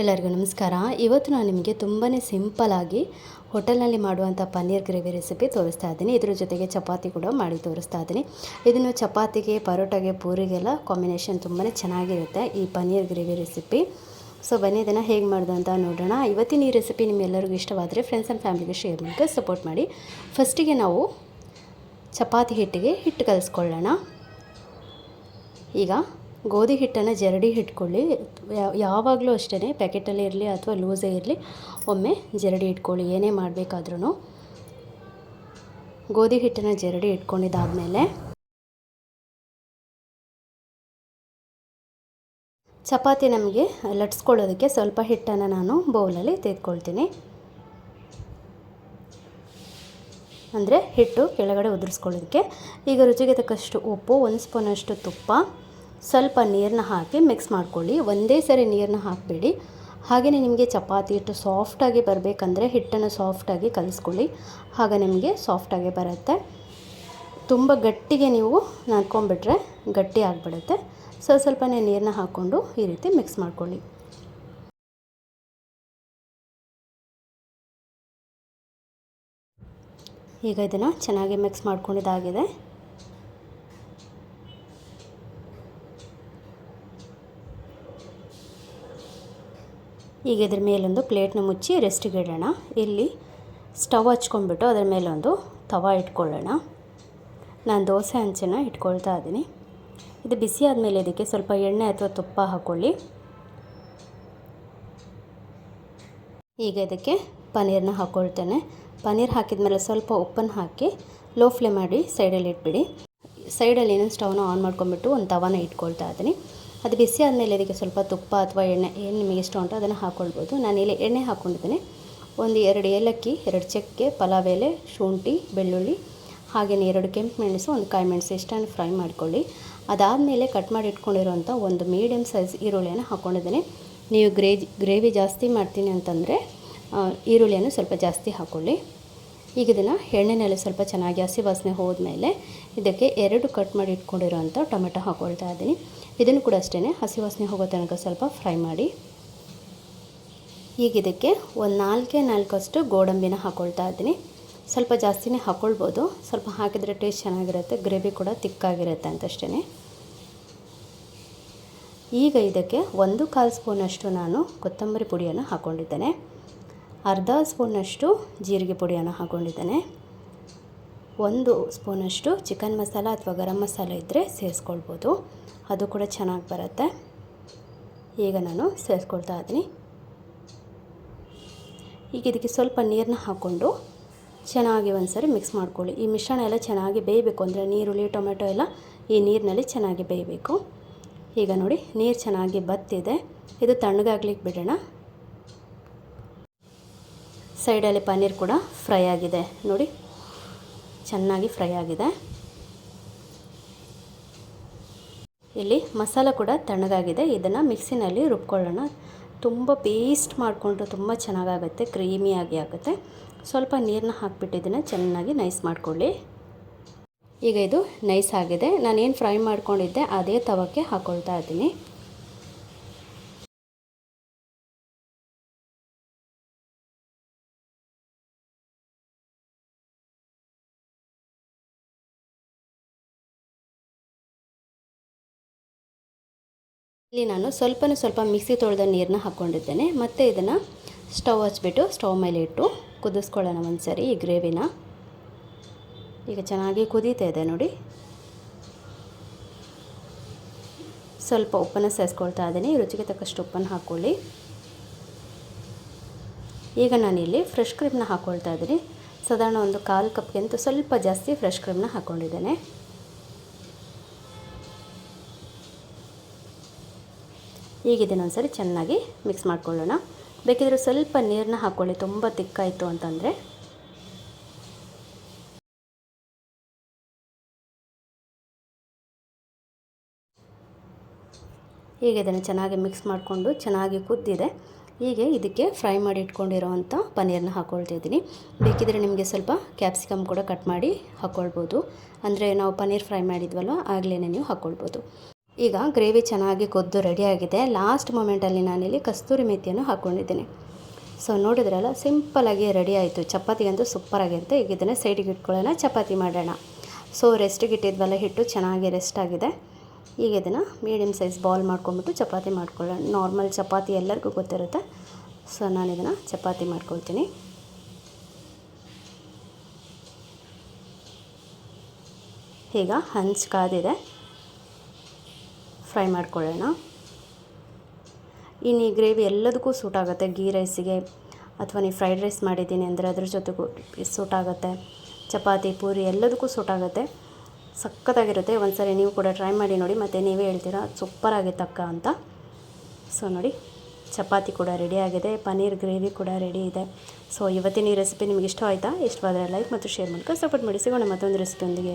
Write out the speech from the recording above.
ಎಲ್ಲರಿಗೂ ನಮಸ್ಕಾರ. ಇವತ್ತು ನಾನು ನಿಮಗೆ ತುಂಬಾ ಸಿಂಪಲಾಗಿ ಹೋಟೆಲ್ನಲ್ಲಿ ಮಾಡುವಂಥ ಪನ್ನೀರ್ ಗ್ರೇವಿ ರೆಸಿಪಿ ತೋರಿಸ್ತಾ ಇದ್ದೀನಿ. ಇದರ ಜೊತೆಗೆ ಚಪಾತಿ ಕೂಡ ಮಾಡಿ ತೋರಿಸ್ತಾ ಇದ್ದೀನಿ. ಇದನ್ನು ಚಪಾತಿಗೆ, ಪರೋಟಾಗೆ, ಪೂರಿಗೆಲ್ಲ ಕಾಂಬಿನೇಷನ್ ತುಂಬಾ ಚೆನ್ನಾಗಿರುತ್ತೆ ಈ ಪನ್ನೀರ್ ಗ್ರೇವಿ ರೆಸಿಪಿ. ಸೊ ಬನ್ನಿ ಇದನ್ನು ಹೇಗೆ ಮಾಡೋದು ಅಂತ ನೋಡೋಣ. ಇವತ್ತಿನ ಈ ರೆಸಿಪಿ ನಿಮ್ಮೆಲ್ಲರಿಗೂ ಇಷ್ಟವಾದರೆ ಫ್ರೆಂಡ್ಸ್ ಆ್ಯಂಡ್ ಫ್ಯಾಮಿಲಿಗೆ ಶೇರ್ ಮಾಡಿ ಸಪೋರ್ಟ್ ಮಾಡಿ. ಫಸ್ಟಿಗೆ ನಾವು ಚಪಾತಿ ಹಿಟ್ಟಿಗೆ ಹಿಟ್ಟು ಕಲಿಸ್ಕೊಳ್ಳೋಣ. ಈಗ ಗೋಧಿ ಹಿಟ್ಟನ್ನು ಜರಡಿ ಇಟ್ಕೊಳ್ಳಿ. ಯಾವಾಗಲೂ ಅಷ್ಟೇ, ಪ್ಯಾಕೆಟಲ್ಲೇ ಇರಲಿ ಅಥವಾ ಲೂಸೇ ಇರಲಿ, ಒಮ್ಮೆ ಜರಡಿ ಇಟ್ಕೊಳ್ಳಿ. ಏನೇ ಮಾಡಬೇಕಾದ್ರೂ ಗೋಧಿ ಹಿಟ್ಟನ್ನು ಜರಡಿ ಇಟ್ಕೊಂಡಿದ್ದಾದಮೇಲೆ ಚಪಾತಿ ನಮಗೆ ಲಟ್ಸ್ಕೊಳ್ಳೋದಕ್ಕೆ ಸ್ವಲ್ಪ ಹಿಟ್ಟನ್ನು ನಾನು ಬೌಲಲ್ಲಿ ತೆಗೆದುಕೊಳ್ತೀನಿ. ಅಂದರೆ ಹಿಟ್ಟು ಕೆಳಗಡೆ ಉದುರಿಸ್ಕೊಳ್ಳೋದಕ್ಕೆ. ಈಗ ರುಚಿಗೆ ತಕ್ಕಷ್ಟು ಉಪ್ಪು, 1 ಸ್ಪೂನಷ್ಟು ತುಪ್ಪ, ಸ್ವಲ್ಪ ನೀರನ್ನ ಹಾಕಿ ಮಿಕ್ಸ್ ಮಾಡ್ಕೊಳ್ಳಿ. ಒಂದೇ ಸರಿ ನೀರನ್ನ ಹಾಕಬೇಡಿ. ಹಾಗೆಯೇ ನಿಮಗೆ ಚಪಾತಿ ಹಿಟ್ಟು ಸಾಫ್ಟಾಗಿ ಬರಬೇಕಂದ್ರೆ ಹಿಟ್ಟನ್ನು ಸಾಫ್ಟಾಗಿ ಕಲಿಸ್ಕೊಳ್ಳಿ. ಆಗ ನಿಮಗೆ ಸಾಫ್ಟಾಗಿ ಬರುತ್ತೆ. ತುಂಬ ಗಟ್ಟಿಗೆ ನೀವು ನಾದ್ಕೊಂಡ್ಬಿಟ್ರೆ ಗಟ್ಟಿ ಆಗಿಬಿಡುತ್ತೆ. ಸ್ವಲ್ಪನೇ ನೀರನ್ನ ಹಾಕ್ಕೊಂಡು ಈ ರೀತಿ ಮಿಕ್ಸ್ ಮಾಡ್ಕೊಳ್ಳಿ. ಈಗ ಇದನ್ನು ಚೆನ್ನಾಗಿ ಮಿಕ್ಸ್ ಮಾಡ್ಕೊಂಡಿದ್ದಾಗಿದೆ. ಈಗ ಇದ್ರ ಮೇಲೊಂದು ಪ್ಲೇಟ್ನ ಮುಚ್ಚಿ ರೆಸ್ಟಿಗೆ ಇಡೋಣ. ಇಲ್ಲಿ ಸ್ಟವ್ ಹಚ್ಕೊಂಡ್ಬಿಟ್ಟು ಅದರ ಮೇಲೊಂದು ತವಾ ಇಟ್ಕೊಳ್ಳೋಣ. ನಾನು ದೋಸೆ ಹಂಚನ್ನು ಇಟ್ಕೊಳ್ತಾ ಇದ್ದೀನಿ. ಇದು ಬಿಸಿ ಆದಮೇಲೆ ಇದಕ್ಕೆ ಸ್ವಲ್ಪ ಎಣ್ಣೆ ಅಥವಾ ತುಪ್ಪ ಹಾಕ್ಕೊಳ್ಳಿ. ಈಗ ಇದಕ್ಕೆ ಪನ್ನೀರನ್ನ ಹಾಕ್ಕೊಳ್ತೇನೆ. ಪನ್ನೀರ್ ಹಾಕಿದ ಮೇಲೆ ಸ್ವಲ್ಪ ಉಪ್ಪನ್ನು ಹಾಕಿ ಲೋ ಫ್ಲೇಮ್ ಮಾಡಿ ಸೈಡಲ್ಲಿ ಇಟ್ಬಿಡಿ. ಸೈಡಲ್ಲಿ ಇನ್ನೊಂದು ಸ್ಟವ್ನ ಆನ್ ಮಾಡ್ಕೊಂಡ್ಬಿಟ್ಟು ಒಂದು ತವಾನ ಇಟ್ಕೊಳ್ತಾ ಇದ್ದೀನಿ. ಅದು ಬಿಸಿ ಆದಮೇಲೆ ಇದಕ್ಕೆ ಸ್ವಲ್ಪ ತುಪ್ಪ ಅಥವಾ ಎಣ್ಣೆ ಏನು ನಿಮಗೆ ಇಷ್ಟ ಉಂಟು ಅದನ್ನು ಹಾಕ್ಕೊಳ್ಬೋದು. ನಾನಿಲ್ಲಿ ಎಣ್ಣೆ ಹಾಕ್ಕೊಂಡಿದ್ದೀನಿ. 2 ಏಲಕ್ಕಿ, 2 ಚಕ್ಕೆ, ಪಲಾವ್ ಎಲೆ, ಶುಂಠಿ, ಬೆಳ್ಳುಳ್ಳಿ, ಹಾಗೆಯೇ 2 ಕೆಂಪು ಮೆಣಸು, 1 ಕಾಯಿ ಮೆಣಸು ಇಷ್ಟನ್ನು ಫ್ರೈ ಮಾಡ್ಕೊಳ್ಳಿ. ಅದಾದಮೇಲೆ ಕಟ್ ಮಾಡಿ ಇಟ್ಕೊಂಡಿರೋಂಥ ಒಂದು ಮೀಡಿಯಮ್ ಸೈಜ್ ಈರುಳ್ಳಿಯನ್ನು ಹಾಕ್ಕೊಂಡಿದ್ದೀನಿ. ನೀವು ಗ್ರೇವಿ ಜಾಸ್ತಿ ಮಾಡ್ತೀನಿ ಅಂತಂದರೆ ಈರುಳ್ಳಿಯನ್ನು ಸ್ವಲ್ಪ ಜಾಸ್ತಿ ಹಾಕ್ಕೊಳ್ಳಿ. ಈಗ ಇದನ್ನು ಎಣ್ಣೆನಲ್ಲಿ ಸ್ವಲ್ಪ ಚೆನ್ನಾಗಿ ಹಸಿ ವಾಸನೆ ಹೋದ್ಮೇಲೆ ಇದಕ್ಕೆ 2 ಕಟ್ ಮಾಡಿ ಇಟ್ಕೊಂಡಿರೋಂಥ ಟೊಮೆಟೊ ಹಾಕ್ಕೊಳ್ತಾ ಇದ್ದೀನಿ. ಇದನ್ನು ಕೂಡ ಅಷ್ಟೇ ಹಸಿ ವಾಸನೆ ಹೋಗೋ ತನಕ ಸ್ವಲ್ಪ ಫ್ರೈ ಮಾಡಿ. ಈಗ ಇದಕ್ಕೆ ಒಂದು 4 ಗೋಡಂಬಿನ ಹಾಕ್ಕೊಳ್ತಾ ಇದ್ದೀನಿ. ಸ್ವಲ್ಪ ಜಾಸ್ತಿನೇ ಹಾಕ್ಕೊಳ್ಬೋದು. ಸ್ವಲ್ಪ ಹಾಕಿದರೆ ಟೇಸ್ಟ್ ಚೆನ್ನಾಗಿರುತ್ತೆ, ಗ್ರೇವಿ ಕೂಡ ತಿಕ್ಕಾಗಿರುತ್ತೆ ಅಂತಷ್ಟೇ. ಈಗ ಇದಕ್ಕೆ 1/4 ಸ್ಪೂನಷ್ಟು ನಾನು ಕೊತ್ತಂಬರಿ ಪುಡಿಯನ್ನು ಹಾಕ್ಕೊಂಡಿದ್ದೇನೆ. ಅರ್ಧ ಸ್ಪೂನಷ್ಟು ಜೀರಿಗೆ ಪುಡಿಯನ್ನು ಹಾಕ್ಕೊಂಡಿದ್ದೇನೆ. 1 ಸ್ಪೂನಷ್ಟು ಚಿಕನ್ ಮಸಾಲ ಅಥವಾ ಗರಂ ಮಸಾಲ ಇದ್ದರೆ ಸೇರಿಸ್ಕೊಳ್ಬೋದು, ಅದು ಕೂಡ ಚೆನ್ನಾಗಿ ಬರುತ್ತೆ. ಈಗ ನಾನು ಸೇರಿಸ್ಕೊಳ್ತಾ ಇದ್ದೀನಿ. ಈಗ ಇದಕ್ಕೆ ಸ್ವಲ್ಪ ನೀರನ್ನ ಹಾಕ್ಕೊಂಡು ಚೆನ್ನಾಗಿ ಒಂದು ಸರಿ ಮಿಕ್ಸ್ ಮಾಡ್ಕೊಳ್ಳಿ. ಈ ಮಿಶ್ರಣ ಎಲ್ಲ ಚೆನ್ನಾಗಿ ಬೇಯಬೇಕು. ಅಂದರೆ ನೀರುಳ್ಳಿ, ಟೊಮೆಟೊ ಎಲ್ಲ ಈ ನೀರಿನಲ್ಲಿ ಚೆನ್ನಾಗಿ ಬೇಯಬೇಕು. ಈಗ ನೋಡಿ ನೀರು ಚೆನ್ನಾಗಿ ಬತ್ತಿದೆ. ಇದು ತಣ್ಣಗಾಗ್ಲಿಕ್ಕೆ ಬಿಡೋಣ. ಸೈಡಲ್ಲಿ ಪನ್ನೀರ್ ಕೂಡ ಫ್ರೈ ಆಗಿದೆ ನೋಡಿ, ಚೆನ್ನಾಗಿ ಫ್ರೈ ಆಗಿದೆ. ಇಲ್ಲಿ ಮಸಾಲ ಕೂಡ ತಣ್ಣಗಾಗಿದೆ. ಇದನ್ನು ಮಿಕ್ಸಿನಲ್ಲಿ ರುಬ್ಕೊಳ್ಳೋಣ. ತುಂಬ ಪೇಸ್ಟ್ ಮಾಡಿಕೊಂಡ್ರೆ ತುಂಬ ಚೆನ್ನಾಗಾಗುತ್ತೆ, ಕ್ರೀಮಿಯಾಗಿ ಆಗುತ್ತೆ. ಸ್ವಲ್ಪ ನೀರನ್ನ ಹಾಕಿಬಿಟ್ಟು ಇದನ್ನು ಚೆನ್ನಾಗಿ ನೈಸ್ ಮಾಡಿಕೊಳ್ಳಿ. ಈಗ ಇದು ನೈಸ್ ಆಗಿದೆ. ನಾನೇನು ಫ್ರೈ ಮಾಡ್ಕೊಂಡಿದ್ದೆ ಅದೇ ತವಕ್ಕೆ ಹಾಕ್ಕೊಳ್ತಾ ಇದ್ದೀನಿ. ಇಲ್ಲಿ ನಾನು ಸ್ವಲ್ಪ ಮಿಕ್ಸಿ ತೊಳೆದ ನೀರನ್ನ ಹಾಕ್ಕೊಂಡಿದ್ದೇನೆ. ಮತ್ತು ಇದನ್ನು ಸ್ಟವ್ ಹಚ್ಬಿಟ್ಟು ಸ್ಟವ್ ಮೇಲೆ ಇಟ್ಟು ಕುದಿಸ್ಕೊಳ್ಳೋಣ ಒಂದು ಸರಿ ಈ ಗ್ರೇವಿನ. ಈಗ ಚೆನ್ನಾಗಿ ಕುದೀತಾ ಇದೆ ನೋಡಿ. ಸ್ವಲ್ಪ ಉಪ್ಪನ್ನು ಸೇರಿಸ್ಕೊಳ್ತಾ ಇದ್ದೀನಿ. ರುಚಿಗೆ ತಕ್ಕಷ್ಟು ಉಪ್ಪನ್ನು ಹಾಕ್ಕೊಳ್ಳಿ. ಈಗ ನಾನಿಲ್ಲಿ ಫ್ರೆಶ್ ಕ್ರೀಮ್ನ ಹಾಕ್ಕೊಳ್ತಾ ಇದ್ದೀನಿ. ಸಾಧಾರಣ ಒಂದು 1/4 ಕಪ್ಗಿಂತ ಸ್ವಲ್ಪ ಜಾಸ್ತಿ ಫ್ರೆಶ್ ಕ್ರೀಮ್ನ ಹಾಕ್ಕೊಂಡಿದ್ದೇನೆ. ಈಗ ಇದನ್ನೊಂದು ಸರಿ ಚೆನ್ನಾಗಿ ಮಿಕ್ಸ್ ಮಾಡ್ಕೊಳ್ಳೋಣ. ಬೇಕಿದ್ರೆ ಸ್ವಲ್ಪ ನೀರನ್ನ ಹಾಕ್ಕೊಳ್ಳಿ, ತುಂಬ ತಿಕ್ಕಾಯಿತು ಅಂತಂದರೆ. ಈಗ ಇದನ್ನು ಚೆನ್ನಾಗಿ ಮಿಕ್ಸ್ ಮಾಡಿಕೊಂಡು ಚೆನ್ನಾಗಿ ಕುದ್ದಿದೆ. ಈಗ ಇದಕ್ಕೆ ಫ್ರೈ ಮಾಡಿ ಇಟ್ಕೊಂಡಿರೋವಂಥ ಪನ್ನೀರನ್ನ ಹಾಕ್ಕೊಳ್ತಿದ್ದೀನಿ. ಬೇಕಿದ್ರೆ ನಿಮಗೆ ಸ್ವಲ್ಪ ಕ್ಯಾಪ್ಸಿಕಮ್ ಕೂಡ ಕಟ್ ಮಾಡಿ ಹಾಕ್ಕೊಳ್ಬೋದು. ಅಂದರೆ ನಾವು ಪನ್ನೀರ್ ಫ್ರೈ ಮಾಡಿದ್ವಲ್ವ ಆಗಲೇ ನೀವು ಹಾಕ್ಕೊಳ್ಬೋದು. ಈಗ ಗ್ರೇವಿ ಚೆನ್ನಾಗಿ ಕೊದ್ದು ರೆಡಿಯಾಗಿದೆ. ಲಾಸ್ಟ್ ಮೊಮೆಂಟಲ್ಲಿ ನಾನಿಲ್ಲಿ ಕಸ್ತೂರಿ ಮೆಥಿಯನ್ನು ಹಾಕ್ಕೊಂಡಿದ್ದೀನಿ. ಸೊ ನೋಡಿದ್ರಲ್ಲ, ಸಿಂಪಲಾಗಿ ರೆಡಿ ಆಯಿತು. ಚಪಾತಿಗಂತೂ ಸೂಪರಾಗಿರುತ್ತೆ. ಈಗ ಇದನ್ನು ಸೈಡಿಗೆ ಇಟ್ಕೊಳ್ಳೋಣ, ಚಪಾತಿ ಮಾಡೋಣ. ಸೊ ರೆಸ್ಟಿಗೆ ಇಟ್ಟಿದ್ವಲ್ಲ ಹಿಟ್ಟು, ಚೆನ್ನಾಗಿ ರೆಸ್ಟ್ ಆಗಿದೆ. ಈಗ ಇದನ್ನು ಮೀಡಿಯಮ್ ಸೈಜ್ ಬಾಲ್ ಮಾಡ್ಕೊಂಬಿಟ್ಟು ಚಪಾತಿ ಮಾಡ್ಕೊಳ್ಳೋಣ. ನಾರ್ಮಲ್ ಚಪಾತಿ ಎಲ್ಲರಿಗೂ ಗೊತ್ತಿರುತ್ತೆ. ಸೊ ನಾನು ಇದನ್ನು ಚಪಾತಿ ಮಾಡ್ಕೊಳ್ತೀನಿ. ಈಗ ಹಂಚು ಕಾದಿದೆ, ಫ್ರೈ ಮಾಡ್ಕೊಳ್ಳೋಣ. ಇನ್ನು ಈ ಗ್ರೇವಿ ಎಲ್ಲದಕ್ಕೂ ಸೂಟ್ ಆಗುತ್ತೆ. ಗೀ ರೈಸಿಗೆ ಅಥವಾ ನೀವು ಫ್ರೈಡ್ ರೈಸ್ ಮಾಡಿದ್ದೀನಿ ಅಂದರೆ ಅದ್ರ ಜೊತೆಗೂ ಸೂಟ್ ಆಗುತ್ತೆ. ಚಪಾತಿ, ಪೂರಿ ಎಲ್ಲದಕ್ಕೂ ಸೂಟ್ ಆಗುತ್ತೆ. ಸಖತ್ತಾಗಿರುತ್ತೆ. ಒಂದ್ಸರಿ ನೀವು ಕೂಡ ಟ್ರೈ ಮಾಡಿ ನೋಡಿ, ಮತ್ತು ನೀವೇ ಹೇಳ್ತೀರಾ ಸೂಪರಾಗಿತ್ತಕ್ಕ ಅಂತ. ಸೊ ನೋಡಿ, ಚಪಾತಿ ಕೂಡ ರೆಡಿ ಆಗಿದೆ, ಪನ್ನೀರ್ ಗ್ರೇವಿ ಕೂಡ ರೆಡಿ ಇದೆ. ಸೊ ಇವತ್ತಿನ ಈ ರೆಸಿಪಿ ನಿಮಗೆ ಇಷ್ಟ ಆಯಿತಾ? ಇಷ್ಟವಾದರೆ ಲೈಕ್ ಮತ್ತು ಶೇರ್ ಮಾಡ್ಕೊಂಡು ಸಪೋರ್ಟ್ ಮಾಡಿ. ಸಿಗೋಣ ಮತ್ತೊಂದು ರೆಸಿಪಿಯೊಂದಿಗೆ.